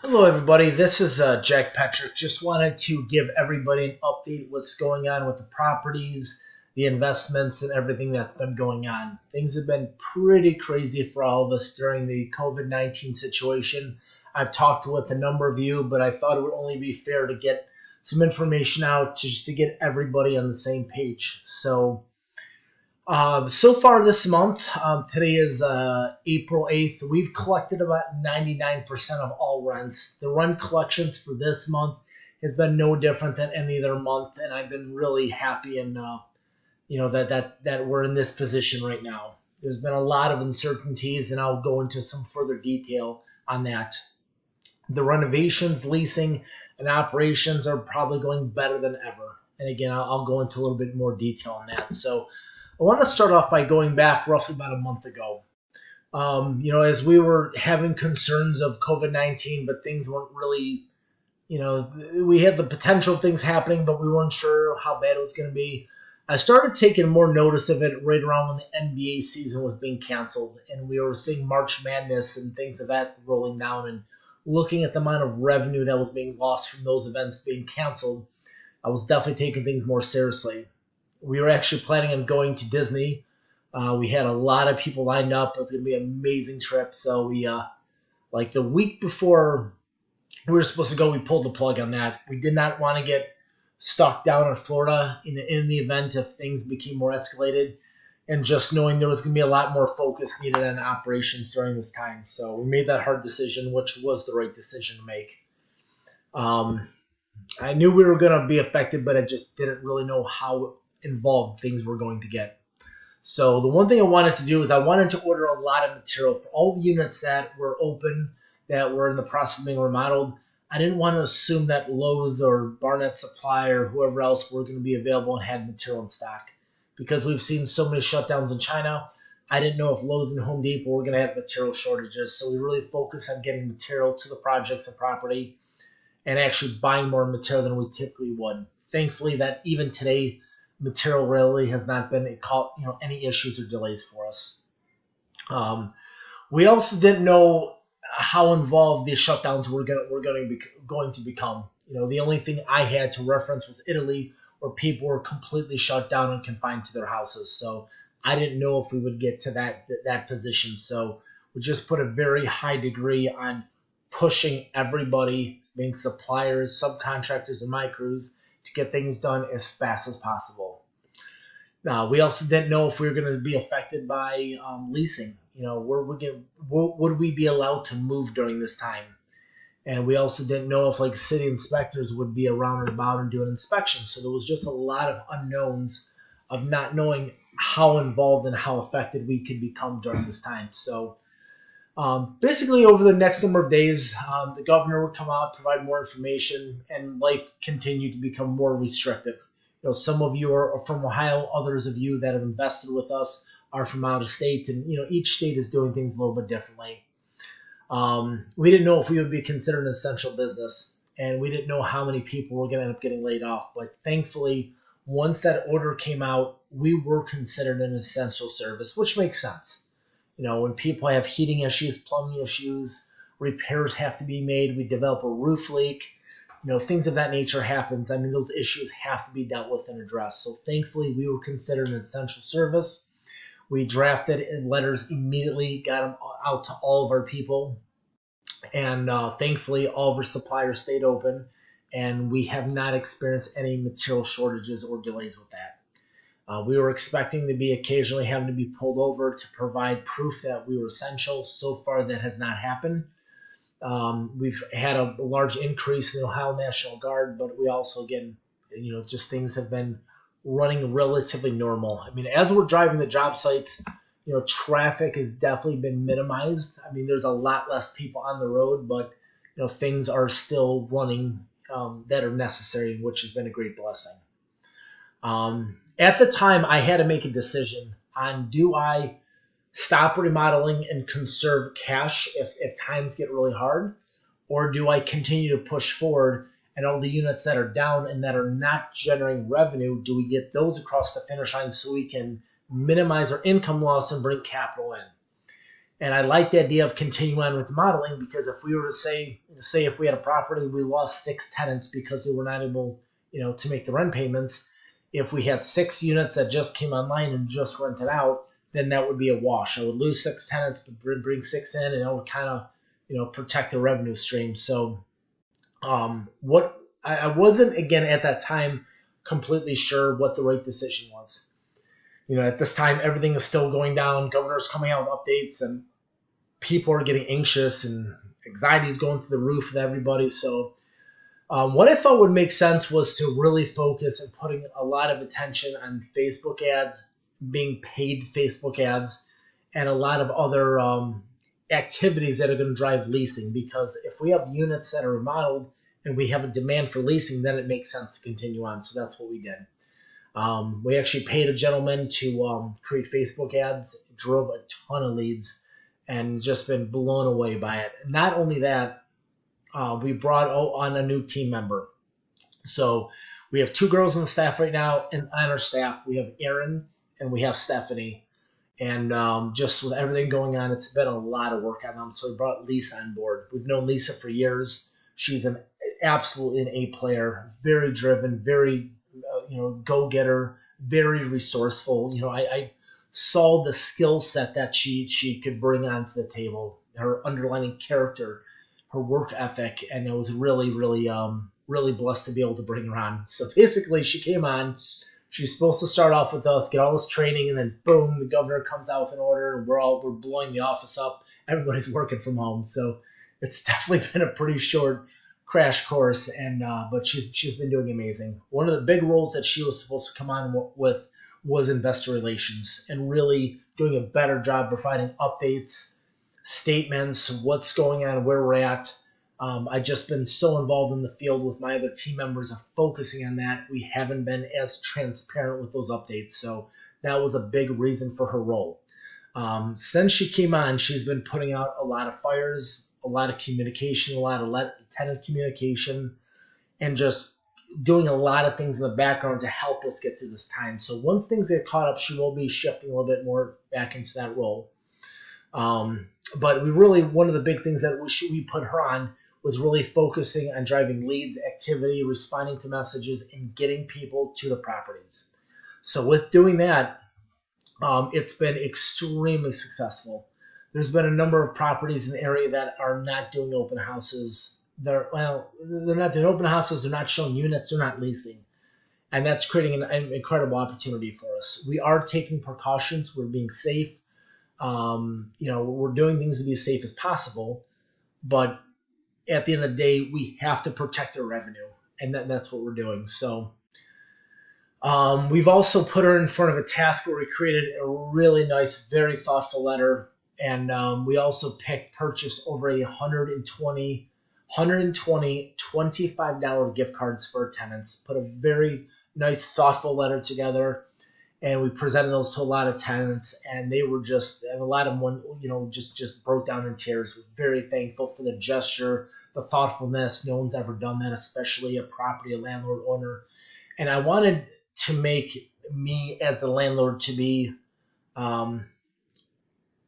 Hello, everybody. This is Jack Petrick. Just wanted to give everybody an update what's going on with the properties, the investments, and everything that's been going on. Things have been pretty crazy for all of us during the COVID-19 situation. I've talked with a number of you, but I thought it would only be fair to get some information out just to get everybody on the same page. So far this month, today is April 8th, we've collected about 99% of all rents. The rent collections for this month has been no different than any other month, and I've been really happy and that we're in this position right now. There's been a lot of uncertainties, and I'll go into some further detail on that. The renovations, leasing, and operations are probably going better than ever. And again, I'll go into a little bit more detail on that. So I want to start off by going back roughly about a month ago. As we were having concerns of COVID-19, but things weren't really, we had the potential of things happening, but we weren't sure how bad it was going to be. I started taking more notice of it right around when the NBA season was being canceled, and we were seeing March Madness and things of that rolling down, and looking at the amount of revenue that was being lost from those events being canceled. I was definitely taking things more seriously. We were actually planning on going to Disney. We had a lot of people lined up. It was going to be an amazing trip. So we, like the week before we were supposed to go, we pulled the plug on that. We did not want to get stuck down in Florida in the event if things became more escalated, and just knowing there was going to be a lot more focus needed on operations during this time. So we made that hard decision, which was the right decision to make. I knew we were going to be affected, but I just didn't really know how involved things were going to get. So the one thing I wanted to do is I wanted to order a lot of material for all the units that were open, that were in the process of being remodeled. I didn't want to assume that Lowe's or Barnett Supply or whoever else were going to be available and had material in stock. Because we've seen so many shutdowns in China, I didn't know if Lowe's and Home Depot were going to have material shortages. So we really focused on getting material to the projects and property and actually buying more material than we typically would. Thankfully, that even today, material really has not been any issues or delays for us. We also didn't know how involved these shutdowns were going to become. The only thing I had to reference was Italy, where people were completely shut down and confined to their houses. So I didn't know if we would get to that position. So we just put a very high degree on pushing everybody, being suppliers, subcontractors, and my crews, to get things done as fast as possible. Now, we also didn't know if we were going to be affected by leasing. Would we be allowed to move during this time? And we also didn't know if city inspectors would be around and about and doing inspections. So there was just a lot of unknowns of not knowing how involved and how affected we could become during this time. So basically, over the next number of days, the governor would come out, provide more information, and life continued to become more restrictive. Some of you are from Ohio, others of you that have invested with us are from out of state, and each state is doing things a little bit differently. We didn't know if we would be considered an essential business, and we didn't know how many people were going to end up getting laid off. But thankfully, once that order came out, we were considered an essential service, which makes sense. When people have heating issues, plumbing issues, repairs have to be made, we develop a roof leak, things of that nature happens. I mean, those issues have to be dealt with and addressed. So thankfully, we were considered an essential service. We drafted letters immediately, got them out to all of our people. And thankfully, all of our suppliers stayed open, and we have not experienced any material shortages or delays with that. We were expecting to be occasionally having to be pulled over to provide proof that we were essential. So far, that has not happened. We've had a large increase in the Ohio National Guard, but we also, again, just things have been running relatively normal. I mean, as we're driving the job sites, traffic has definitely been minimized. I mean, there's a lot less people on the road, but, things are still running that are necessary, which has been a great blessing. At the time, I had to make a decision on, do I stop remodeling and conserve cash if times get really hard, or do I continue to push forward, and all the units that are down and that are not generating revenue, do we get those across the finish line so we can minimize our income loss and bring capital in? And I like the idea of continuing on with modeling, because if we were to say if we had a property, we lost 6 tenants because they were not able, to make the rent payments. If we had 6 units that just came online and just rented out, then that would be a wash. I would lose 6 tenants, but bring 6 in, and it would kind of, protect the revenue stream. So, what I wasn't, again, at that time completely sure what the right decision was. At this time, everything is still going down. Governor's coming out with updates, and people are getting anxious, and anxiety is going through the roof with everybody. So, what I thought would make sense was to really focus and putting a lot of attention on Facebook ads, being paid Facebook ads, and a lot of other activities that are going to drive leasing. Because if we have units that are remodeled and we have a demand for leasing, then it makes sense to continue on. So that's what we did. We actually paid a gentleman to create Facebook ads, drove a ton of leads, and just been blown away by it. Not only that, we brought on a new team member. So we have 2 girls on the staff right now, and on our staff we have Erin and we have Stephanie. And just with everything going on, it's been a lot of work on them. So we brought Lisa on board. We've known Lisa for years. She's absolutely an A player, very driven, very go-getter, very resourceful. I saw the skill set that she could bring onto the table, her underlying character, her work ethic, and I was really, really, really blessed to be able to bring her on. So basically, she came on. She's supposed to start off with us, get all this training, and then boom, the governor comes out with an order, and we're blowing the office up. Everybody's working from home, so it's definitely been a pretty short crash course, and but she's been doing amazing. One of the big roles that she was supposed to come on with was investor relations, and really doing a better job providing updates, statements, what's going on, where we're at. I've just been so involved in the field with my other team members of focusing on that. We haven't been as transparent with those updates, so that was a big reason for her role. Since she came on, she's been putting out a lot of fires, a lot of communication, a lot of tenant communication, and just doing a lot of things in the background to help us get through this time. So once things get caught up, she will be shifting a little bit more back into that role. But one of the big things that we put her on was really focusing on driving leads, activity, responding to messages, and getting people to the properties. So with doing that, it's been extremely successful. There's been a number of properties in the area that are not doing open houses. They're not doing open houses. They're not showing units. They're not leasing. And that's creating an incredible opportunity for us. We are taking precautions. We're being safe. We're doing things to be as safe as possible. But at the end of the day, we have to protect our revenue. And that's what we're doing. So we've also put her in front of a task where we created a really nice, very thoughtful letter. And we also purchased over 120 $25 gift cards for our tenants, put a very nice, thoughtful letter together, and we presented those to a lot of tenants, and they were and a lot of them, just broke down in tears. We're very thankful for the gesture, the thoughtfulness. No one's ever done that, especially a landlord owner. And I wanted to make me as the landlord to be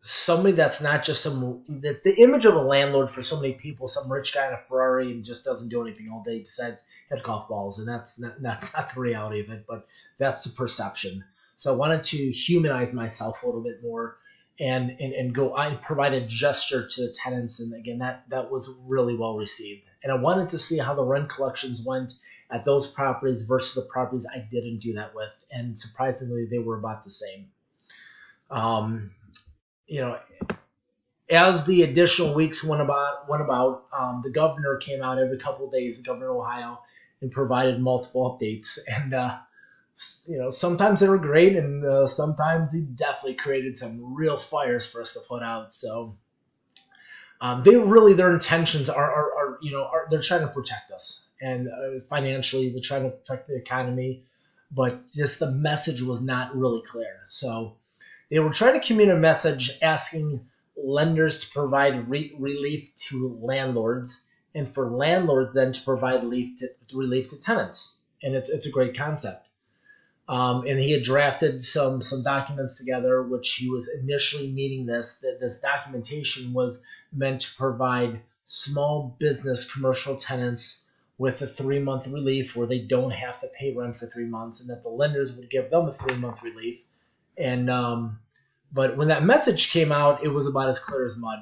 somebody that's not just the image of a landlord for so many people, some rich guy in a Ferrari and just doesn't do anything all day besides hit golf balls. And that's not the reality of it, but that's the perception. So I wanted to humanize myself a little bit more and go and provide a gesture to the tenants. And again, that was really well received. And I wanted to see how the rent collections went at those properties versus the properties I didn't do that with. And surprisingly, they were about the same. As the additional weeks went about, the governor came out every couple of days, the governor of Ohio, and provided multiple updates. And, sometimes they were great, and sometimes he definitely created some real fires for us to put out. So their intentions are they're trying to protect us. And financially, they're trying to protect the economy, but just the message was not really clear. So they were trying to communicate a message asking lenders to provide relief to landlords, and for landlords then to provide relief to tenants. And it's a great concept. And he had drafted some documents together, which he was initially meaning that this documentation was meant to provide small business commercial tenants with a 3-month relief where they don't have to pay rent for 3 months, and that the lenders would give them a 3-month relief. And but when that message came out, it was about as clear as mud.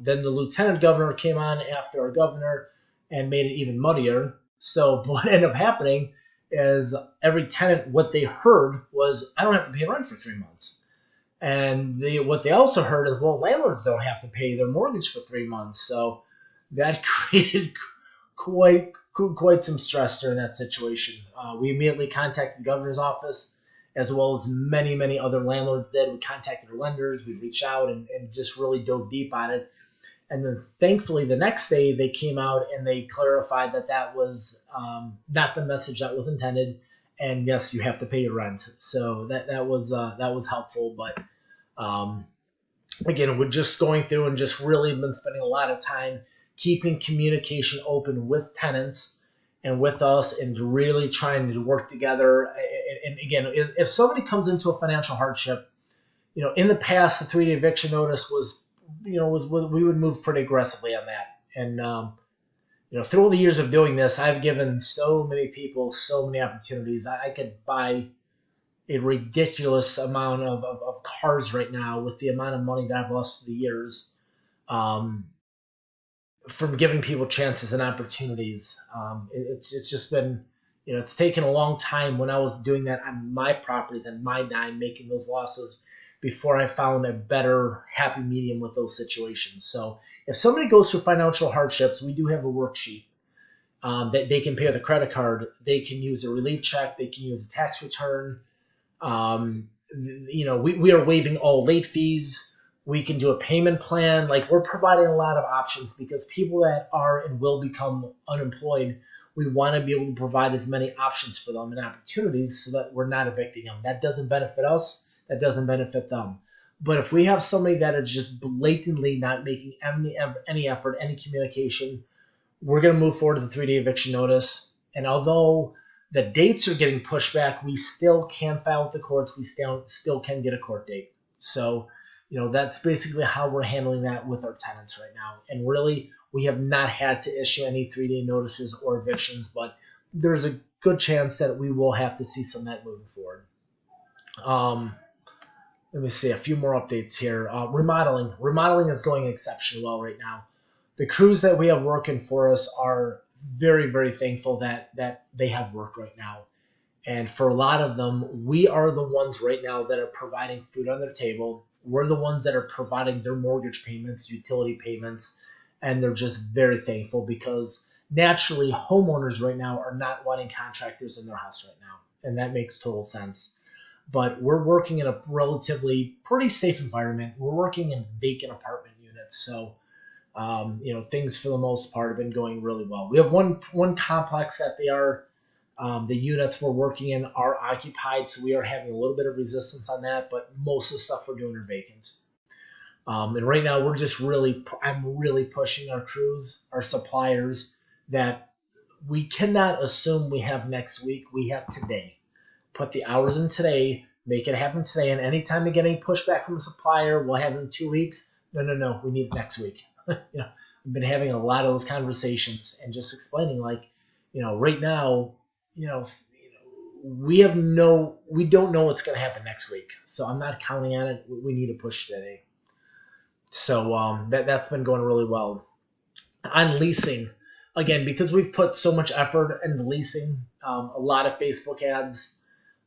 Then the lieutenant governor came on after our governor and made it even muddier. So what ended up happening is every tenant, what they heard was, I don't have to pay rent for 3 months. And what they also heard is, well, landlords don't have to pay their mortgage for 3 months. So that created quite some stress during that situation. We immediately contacted the governor's office, as well as many other landlords did. We contacted our lenders, we reached out and just really dove deep on it. And then thankfully the next day they came out and they clarified that was not the message that was intended. And yes, you have to pay your rent. So that was helpful. But again, we're just going through and just really been spending a lot of time keeping communication open with tenants and with us, and really trying to work together. And again, if somebody comes into a financial hardship, in the past, the 3-day eviction notice was we would move pretty aggressively on that. And through all the years of doing this, I've given so many people so many opportunities. I could buy a ridiculous amount of cars right now with the amount of money that I've lost through the years, from giving people chances and opportunities. It's just been, it's taken a long time when I was doing that on my properties and my dime, making those losses, before I found a better happy medium with those situations. So if somebody goes through financial hardships, we do have a worksheet that they can pay with a credit card. They can use a relief check. They can use a tax return. We are waiving all late fees. We can do a payment plan. Like, we're providing a lot of options, because people that are and will become unemployed, we want to be able to provide as many options for them and opportunities so that we're not evicting them. That doesn't benefit us. That doesn't benefit them. But if we have somebody that is just blatantly not making any effort, any communication, we're going to move forward to the 3-day eviction notice. And although the dates are getting pushed back, we still can file with the courts. We still can get a court date. So, that's basically how we're handling that with our tenants right now. And really, we have not had to issue any 3-day notices or evictions, but there's a good chance that we will have to see some of that moving forward. Let me see a few more updates here. Remodeling is going exceptionally well right now. The crews that we have working for us are very thankful that they have work right now. And for a lot of them, we are the ones right now that are providing food on their table. We're the ones that are providing their mortgage payments, utility payments, and they're just very thankful, because naturally homeowners right now are not wanting contractors in their house right now. And that makes total sense. But we're working in a relatively pretty safe environment. We're working in vacant apartment units. So, things for the most part have been going really well. We have one complex that the units we're working in are occupied, so we are having a little bit of resistance on that, but most of the stuff we're doing are vacant. And right now I'm really pushing our crews, our suppliers, that we cannot assume we have next week. We have today. Put the hours in today, make it happen today, and anytime we get any pushback from the supplier, we'll have it in 2 weeks. No, we need it next week. I've been having a lot of those conversations and just explaining, right now, we don't know what's going to happen next week. So I'm not counting on it. We need to push today. So that's been going really well. On leasing, again, because we've put so much effort into leasing, a lot of Facebook ads,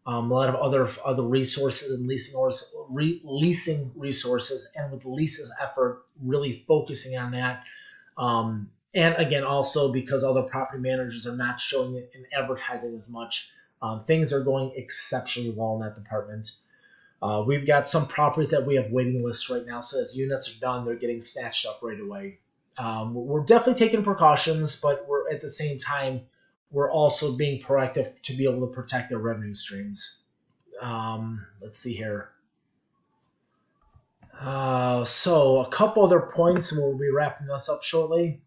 a lot of other resources and leasing resources, and with the leases effort, really focusing on that. And again, also because other property managers are not showing it in advertising as much, things are going exceptionally well in that department. We've got some properties that we have waiting lists right now, so as units are done, they're getting snatched up right away. We're definitely taking precautions, but we're at the same time, we're also being proactive to be able to protect their revenue streams. Let's see here. So a couple other points, and we'll be wrapping this up shortly.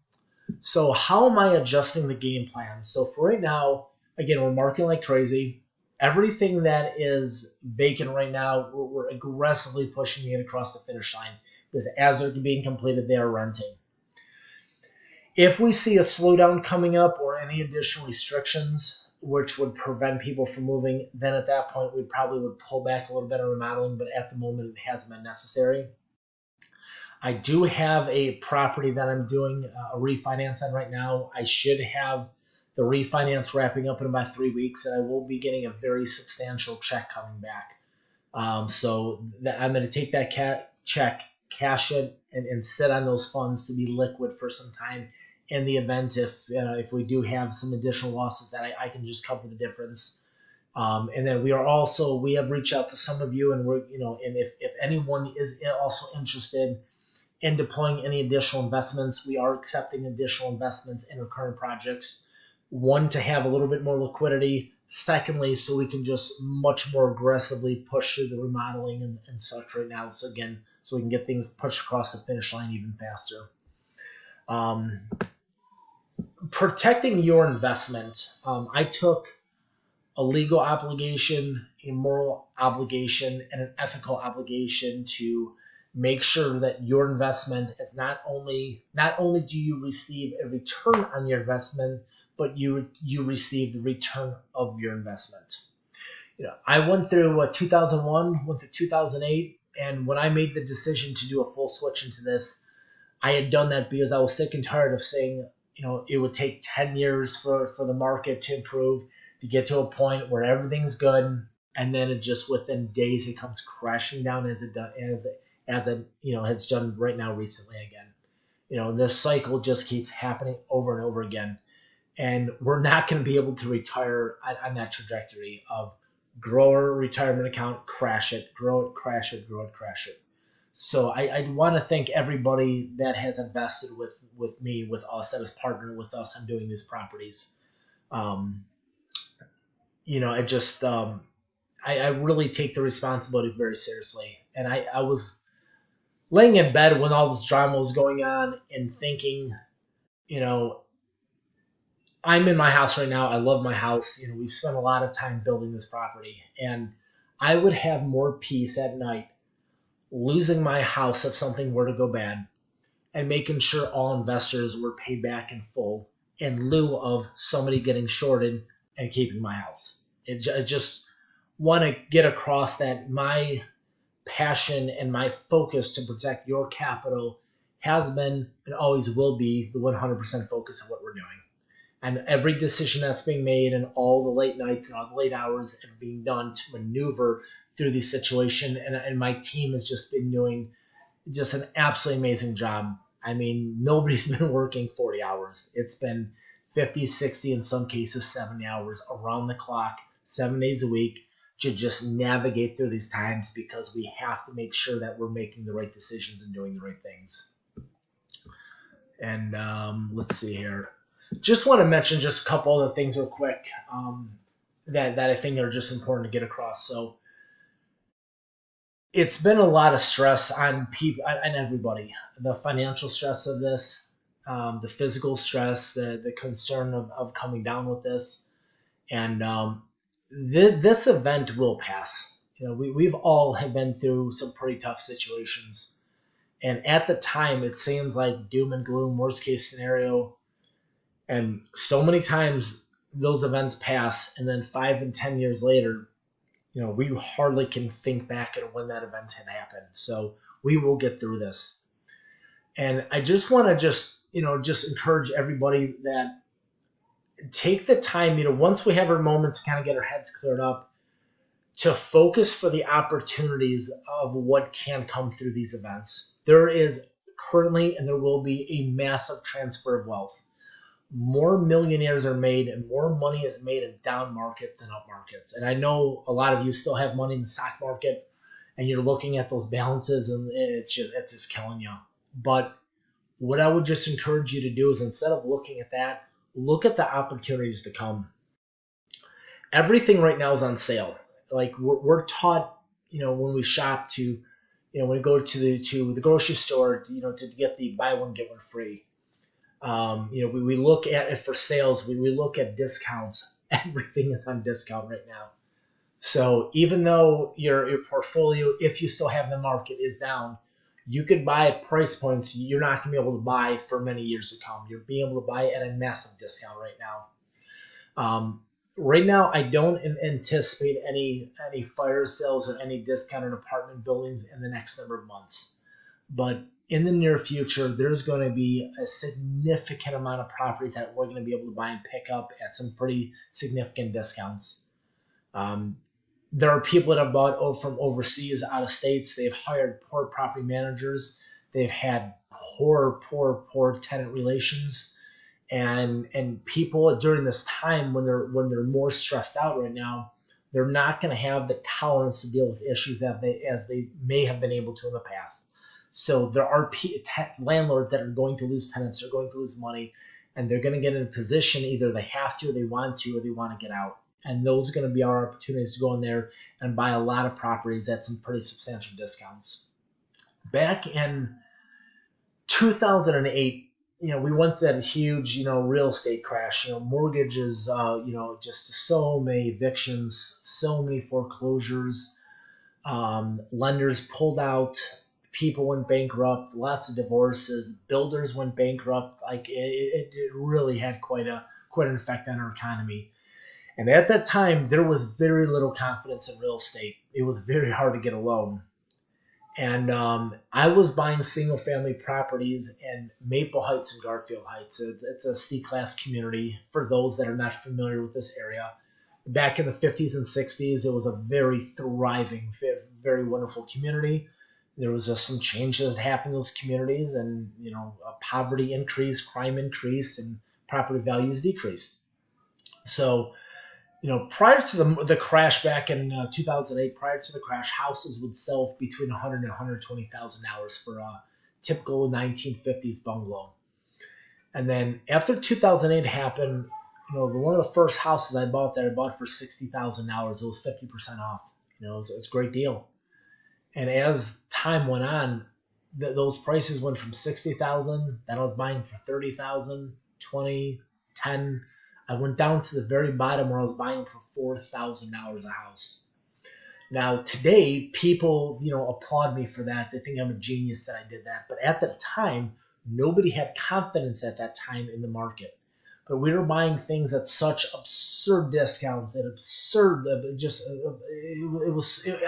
So how am I adjusting the game plan? So for right now, again, we're marketing like crazy. Everything that is vacant right now, we're aggressively pushing it across the finish line because as they're being completed, they are renting. If we see a slowdown coming up or any additional restrictions which would prevent people from moving, then at that point we probably would pull back a little bit on remodeling, but at the moment it hasn't been necessary. I do have a property that I'm doing a refinance on right now. I should have the refinance wrapping up in about 3 weeks, and I will be getting a very substantial check coming back. I'm going to take that check, cash it, and sit on those funds to be liquid for some time in the event if we do have some additional losses that I can just cover the difference. And then we have reached out to some of you, and and if anyone is also interested in deploying any additional investments, we are accepting additional investments in our current projects. One, to have a little bit more liquidity. Secondly, so we can just much more aggressively push through the remodeling and such right now. So again, so we can get things pushed across the finish line even faster. Protecting your investment. I took a legal obligation, a moral obligation, and an ethical obligation to make sure that your investment is not only do you receive a return on your investment, but you receive the return of your investment. I went through 2001, went through 2008, and when I made the decision to do a full switch into this, I had done that because I was sick and tired of saying, it would take 10 years for the market to improve, to get to a point where everything's good, and then it just within days it comes crashing down as it has done right now recently again. This cycle just keeps happening over and over again, and we're not going to be able to retire on that trajectory of grow our retirement account, crash it, grow it, crash it, grow it, crash it. So I want to thank everybody that has invested with me, with us, that has partnered with us on doing these properties. I really take the responsibility very seriously. And I was laying in bed when all this drama was going on and thinking, I'm in my house right now. I love my house. We've spent a lot of time building this property, and I would have more peace at night losing my house if something were to go bad, and making sure all investors were paid back in full in lieu of somebody getting shorted and keeping my house. I just want to get across that my passion and my focus to protect your capital has been and always will be the 100% focus of what we're doing. And every decision that's being made and all the late nights and all the late hours are being done to maneuver through this situation. And my team has just been doing just an absolutely amazing job. I mean, nobody's been working 40 hours. It's been 50, 60, in some cases 70 hours around the clock, 7 days a week, to just navigate through these times, because we have to make sure that we're making the right decisions and doing the right things. And let's see here. Just want to mention just a couple other things real quick that I think are just important to get across. So it's been a lot of stress on people and everybody. The financial stress of this, the physical stress, the concern of coming down with this, and this event will pass. We've all have been through some pretty tough situations, and at the time it seems like doom and gloom, worst case scenario, and so many times those events pass, and then 5 and 10 years later, we hardly can think back at when that event had happened. So we will get through this. And I just want to just encourage everybody that take the time, once we have our moment to kind of get our heads cleared up, to focus for the opportunities of what can come through these events. There is currently, and there will be, a massive transfer of wealth. More millionaires are made and more money is made in down markets than up markets. And I know a lot of you still have money in the stock market and you're looking at those balances and it's just killing you. But what I would just encourage you to do is, instead of looking at that, look at the opportunities to come. Everything right now is on sale. Like we're taught, when we shop when we go to the grocery store, to get the buy one get one free. We look at it for sales. We look at discounts. Everything is on discount right now. So even though your portfolio, if you still have the market, is down, you could buy at price points you're not going to be able to buy for many years to come. You're being able to buy at a massive discount right now. Right now, I don't anticipate any fire sales or any discounted apartment buildings in the next number of months. But in the near future, there's going to be a significant amount of properties that we're going to be able to buy and pick up at some pretty significant discounts. Um, there are people that have bought from overseas, out of states. They've hired poor property managers. They've had poor tenant relations, and people during this time when they're more stressed out right now, they're not going to have the tolerance to deal with issues as they may have been able to in the past. So there are landlords that are going to lose tenants, they're going to lose money, and they're going to get in a position either they have to, or they want to, or they want to get out. And those are going to be our opportunities to go in there and buy a lot of properties at some pretty substantial discounts. Back in 2008, we went through that huge, real estate crash. Mortgages, just so many evictions, so many foreclosures. Lenders pulled out, people went bankrupt, lots of divorces, builders went bankrupt. Like it really had quite an effect on our economy. And at that time, there was very little confidence in real estate. It was very hard to get a loan. And I was buying single family properties in Maple Heights and Garfield Heights. It's a C-class community for those that are not familiar with this area. Back in the 50s and 60s, it was a very thriving, very wonderful community. There was just some changes that happened in those communities, and poverty increased, crime increased, and property values decreased. So prior to the crash back in 2008, prior to the crash, houses would sell between $100,000 and $120,000 for a typical 1950s bungalow. And then after 2008 happened, one of the first houses I bought for $60,000. It was 50% off. It was a great deal. And as time went on, those prices went from 60,000. Then I was buying for 30,000, 20, 10. I went down to the very bottom where I was buying for $4,000 a house. Now today, people applaud me for that. They think I'm a genius that I did that. But at the time, nobody had confidence at that time in the market. But we were buying things at such absurd discounts and absurd.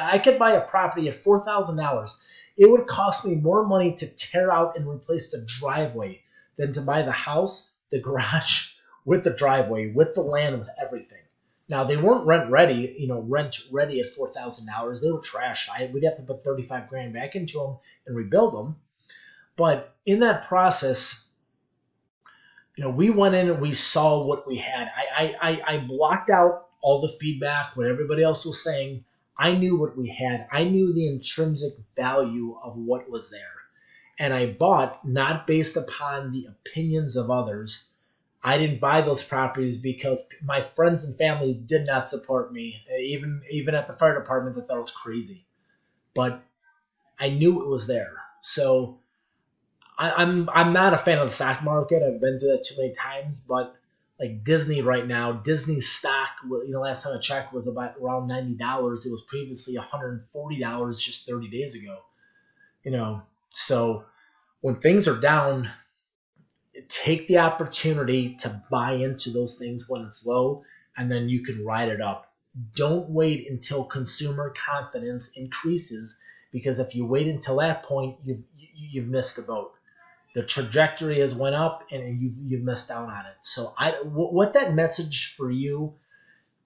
I could buy a property at $4,000. It would cost me more money to tear out and replace the driveway than to buy the house, the garage, with the driveway, with the land, with everything. Now they weren't rent ready at $4,000. They were trash. We'd have to put 35 grand back into them and rebuild them. But in that process, we went in and we saw what we had. I blocked out all the feedback, what everybody else was saying. I knew what we had. I knew the intrinsic value of what was there. And I bought not based upon the opinions of others. I didn't buy those properties because my friends and family did not support me. Even at the fire department, they thought it was crazy. But I knew it was there. So I'm not a fan of the stock market. I've been through that too many times. But like Disney right now, Disney stock, last time I checked, was about around $90. It was previously $140 just 30 days ago. So when things are down, take the opportunity to buy into those things when it's low, and then you can ride it up. Don't wait until consumer confidence increases, because if you wait until that point, you've missed the boat. The trajectory has went up, and you've missed out on it. So what that message for you,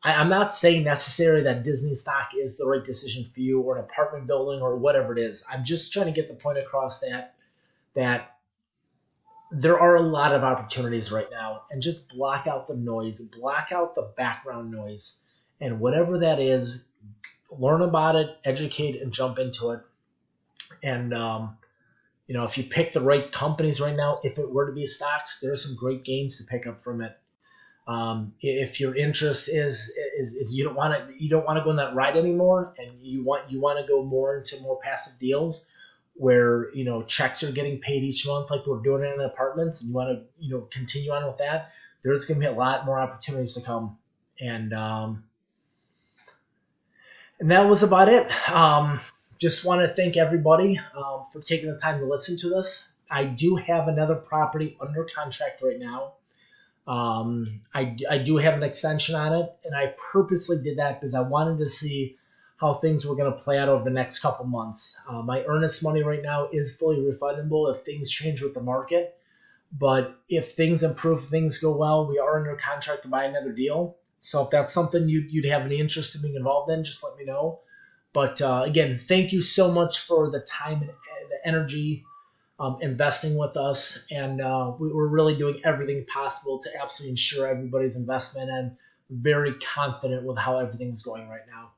I'm not saying necessarily that Disney stock is the right decision for you, or an apartment building, or whatever it is. I'm just trying to get the point across that there are a lot of opportunities right now, and just block out the noise, block out the background noise, and whatever that is, learn about it, educate, and jump into it. And if you pick the right companies right now, if it were to be stocks, there are some great gains to pick up from it. If your interest is you don't want to go on that ride anymore, and you want to go more into more passive deals, where checks are getting paid each month like we're doing it in the apartments, and you want to continue on with that, there's going to be a lot more opportunities to come. And And that was about it. Just want to thank everybody for taking the time to listen to this. I do have another property under contract right now. I do have an extension on it, and I purposely did that because I wanted to see how things were going to play out over the next couple months. My earnest money right now is fully refundable if things change with the market. But if things improve, things go well, we are under contract to buy another deal. So if that's something you'd have any interest in being involved in, just let me know. But again, thank you so much for the time and the energy investing with us. And we're really doing everything possible to absolutely ensure everybody's investment, and very confident with how everything's going right now.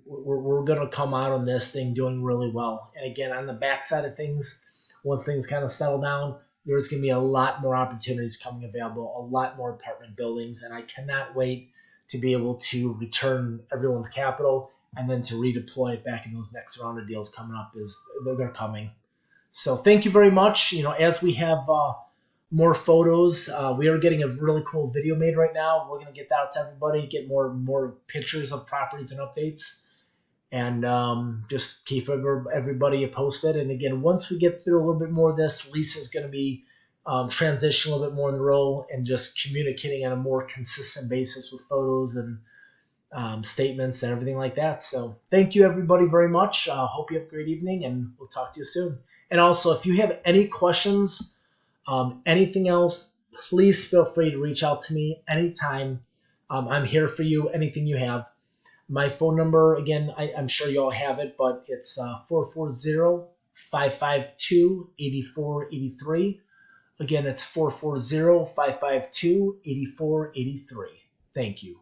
We're going to come out on this thing doing really well. And again, on the backside of things, once things kind of settle down, there's going to be a lot more opportunities coming available, a lot more apartment buildings, and I cannot wait to be able to return everyone's capital and then to redeploy it back in those next round of deals coming up. Is they're coming. So thank you very much. As we have more photos, we are getting a really cool video made right now. We're going to get that out to everybody, get more pictures of properties and updates, and just keep everybody posted. And again, once we get through a little bit more of this, Lisa's going to be transitioning a little bit more in the role and just communicating on a more consistent basis with photos and statements and everything like that. So thank you everybody very much. Hope you have a great evening, and we'll talk to you soon. And also, if you have any questions, anything else, please feel free to reach out to me anytime. I'm here for you, anything you have. My phone number, again, I'm sure you all have it, but it's 440-552-8483. Again, it's 440-552-8483. Thank you.